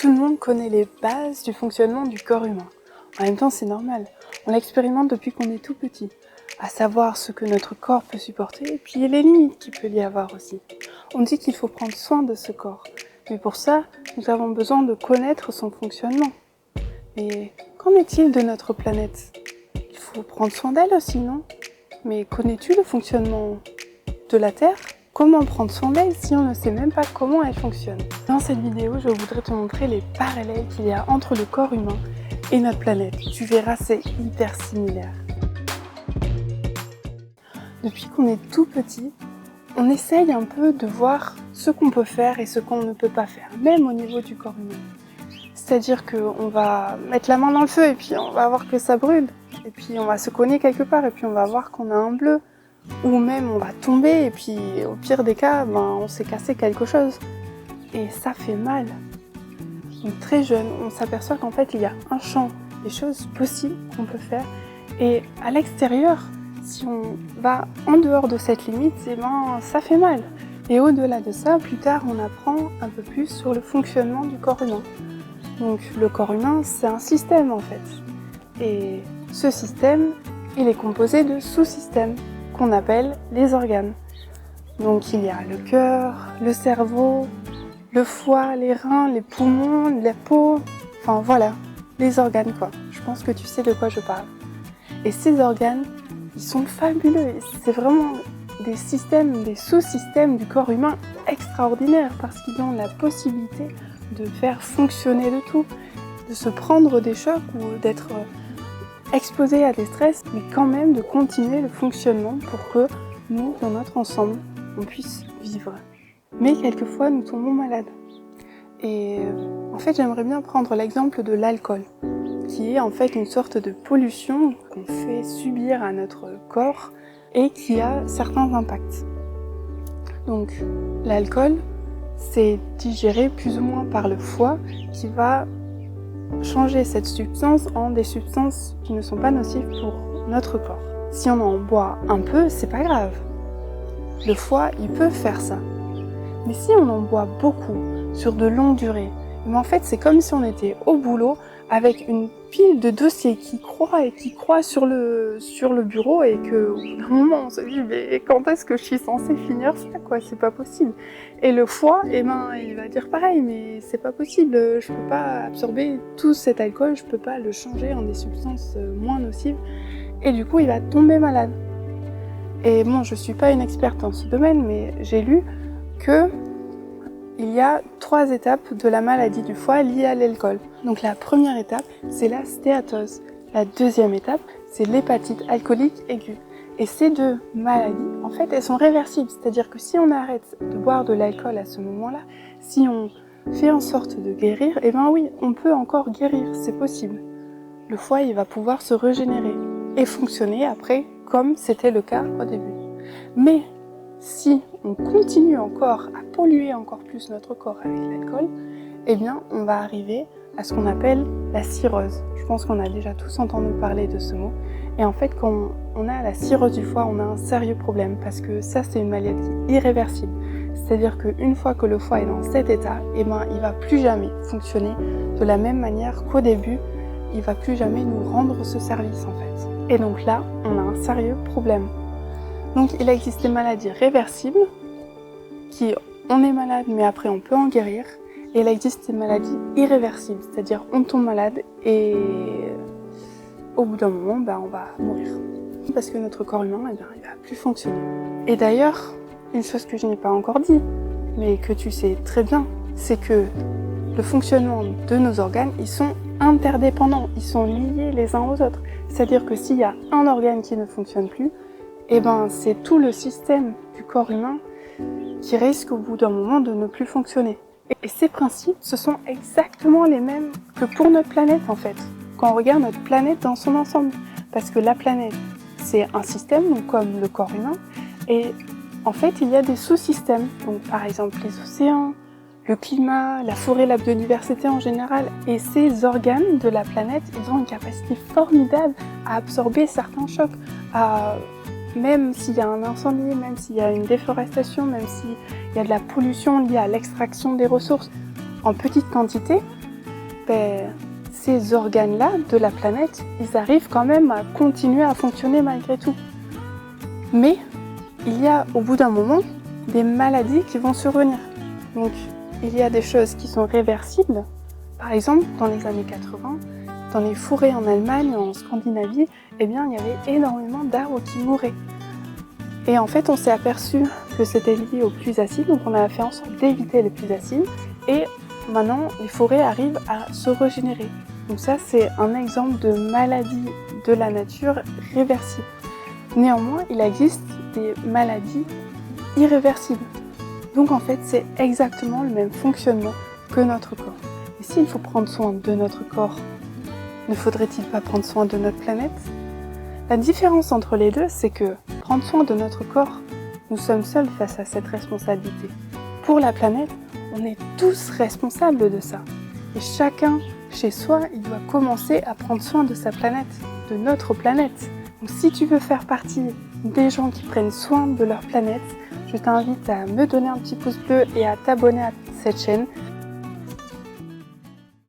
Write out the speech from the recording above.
Tout le monde connaît les bases du fonctionnement du corps humain. En même temps, c'est normal. On l'expérimente depuis qu'on est tout petit, à savoir ce que notre corps peut supporter et puis les limites qu'il peut y avoir aussi. On dit qu'il faut prendre soin de ce corps, mais pour ça, nous avons besoin de connaître son fonctionnement. Mais qu'en est-il de notre planète? Il faut prendre soin d'elle aussi, non? Mais connais-tu le fonctionnement de la Terre? Comment prendre soin d'elle si on ne sait même pas comment elle fonctionne? Dans cette vidéo, je voudrais te montrer les parallèles qu'il y a entre le corps humain et notre planète. Tu verras, c'est hyper similaire. Depuis qu'on est tout petit, on essaye un peu de voir ce qu'on peut faire et ce qu'on ne peut pas faire, même au niveau du corps humain. C'est-à-dire qu'on va mettre la main dans le feu et puis on va voir que ça brûle. Et puis on va se cogner quelque part et puis on va voir qu'on a un bleu. Ou même on va tomber et puis au pire des cas, on s'est cassé quelque chose. Et ça fait mal. Donc, très jeune, on s'aperçoit qu'en fait il y a un champ des choses possibles qu'on peut faire. Et à l'extérieur, si on va en dehors de cette limite, ça fait mal. Et au-delà de ça, plus tard on apprend un peu plus sur le fonctionnement du corps humain. Donc le corps humain, c'est un système en fait. Et ce système, il est composé de sous-systèmes qu'on appelle les organes. Donc il y a le cœur, le cerveau, le foie, les reins, les poumons, la peau, enfin voilà, les organes quoi. Je pense que tu sais de quoi je parle. Et ces organes, ils sont fabuleux. C'est vraiment des systèmes, des sous-systèmes du corps humain extraordinaires parce qu'ils ont la possibilité de faire fonctionner le tout, de se prendre des chocs ou d'être exposé à des stress, mais quand même de continuer le fonctionnement pour que nous, dans notre ensemble, on puisse vivre. Mais quelquefois, nous tombons malades. Et en fait, j'aimerais bien prendre l'exemple de l'alcool, qui est en fait une sorte de pollution qu'on fait subir à notre corps et qui a certains impacts. Donc, l'alcool, c'est digéré plus ou moins par le foie qui va changer cette substance en des substances qui ne sont pas nocives pour notre corps. Si on en boit un peu, c'est pas grave. Le foie, il peut faire ça. Mais si on en boit beaucoup, sur de longues durées, en fait, c'est comme si on était au boulot avec une pile de dossiers qui croient sur le bureau et qu'au bout d'un moment, on se dit mais quand est-ce que je suis censée finir ça quoi? C'est pas possible. Et le foie, il va dire pareil, mais c'est pas possible, je peux pas absorber tout cet alcool, je peux pas le changer en des substances moins nocives. Et du coup, il va tomber malade. Et bon, je suis pas une experte dans ce domaine, mais j'ai lu que il y a 3 étapes de la maladie du foie liée à l'alcool. Donc la première étape, c'est la stéatose. La deuxième étape, c'est l'hépatite alcoolique aiguë. Et ces 2 maladies, en fait, elles sont réversibles. C'est-à-dire que si on arrête de boire de l'alcool à ce moment-là, si on fait en sorte de guérir, oui, on peut encore guérir, c'est possible. Le foie, il va pouvoir se régénérer et fonctionner après comme c'était le cas au début. Mais si on continue encore à polluer encore plus notre corps avec l'alcool, on va arriver à ce qu'on appelle la cirrhose. Je pense qu'on a déjà tous entendu parler de ce mot. Et en fait, quand on a la cirrhose du foie, on a un sérieux problème parce que ça, c'est une maladie irréversible. C'est-à-dire qu'une fois que le foie est dans cet état, il va plus jamais fonctionner de la même manière qu'au début. Il va plus jamais nous rendre ce service en fait. Et donc là, on a un sérieux problème. Donc il existe des maladies réversibles, on est malade mais après on peut en guérir. Et il existe des maladies irréversibles, c'est-à-dire on tombe malade et au bout d'un moment, on va mourir. Parce que notre corps humain, il va plus fonctionner. Et d'ailleurs, une chose que je n'ai pas encore dit, mais que tu sais très bien, c'est que le fonctionnement de nos organes, ils sont interdépendants, ils sont liés les uns aux autres. C'est-à-dire que s'il y a un organe qui ne fonctionne plus, c'est tout le système du corps humain qui risque au bout d'un moment de ne plus fonctionner. Et ces principes, ce sont exactement les mêmes que pour notre planète en fait, quand on regarde notre planète dans son ensemble. Parce que la planète, c'est un système, donc comme le corps humain, et en fait, il y a des sous-systèmes, donc par exemple les océans, le climat, la forêt, la biodiversité en général. Et ces organes de la planète, ils ont une capacité formidable à absorber certains chocs, même s'il y a un incendie, même s'il y a une déforestation, même s'il y a de la pollution liée à l'extraction des ressources en petite quantité, ces organes-là de la planète, ils arrivent quand même à continuer à fonctionner malgré tout. Mais il y a au bout d'un moment des maladies qui vont survenir. Donc il y a des choses qui sont réversibles. Par exemple, dans les années 80, dans les forêts en Allemagne, en Scandinavie, il y avait énormément d'arbres qui mouraient. Et en fait, on s'est aperçu que c'était lié aux pluies acides, donc on a fait en sorte d'éviter les pluies acides. Et maintenant, les forêts arrivent à se régénérer. Donc ça, c'est un exemple de maladie de la nature réversible. Néanmoins, il existe des maladies irréversibles. Donc en fait, c'est exactement le même fonctionnement que notre corps. Et s'il faut prendre soin de notre corps, ne faudrait-il pas prendre soin de notre planète ? La différence entre les deux, c'est que prendre soin de notre corps, nous sommes seuls face à cette responsabilité. Pour la planète, on est tous responsables de ça. Et chacun, chez soi, il doit commencer à prendre soin de sa planète, de notre planète. Donc si tu veux faire partie des gens qui prennent soin de leur planète, je t'invite à me donner un petit pouce bleu et à t'abonner à cette chaîne.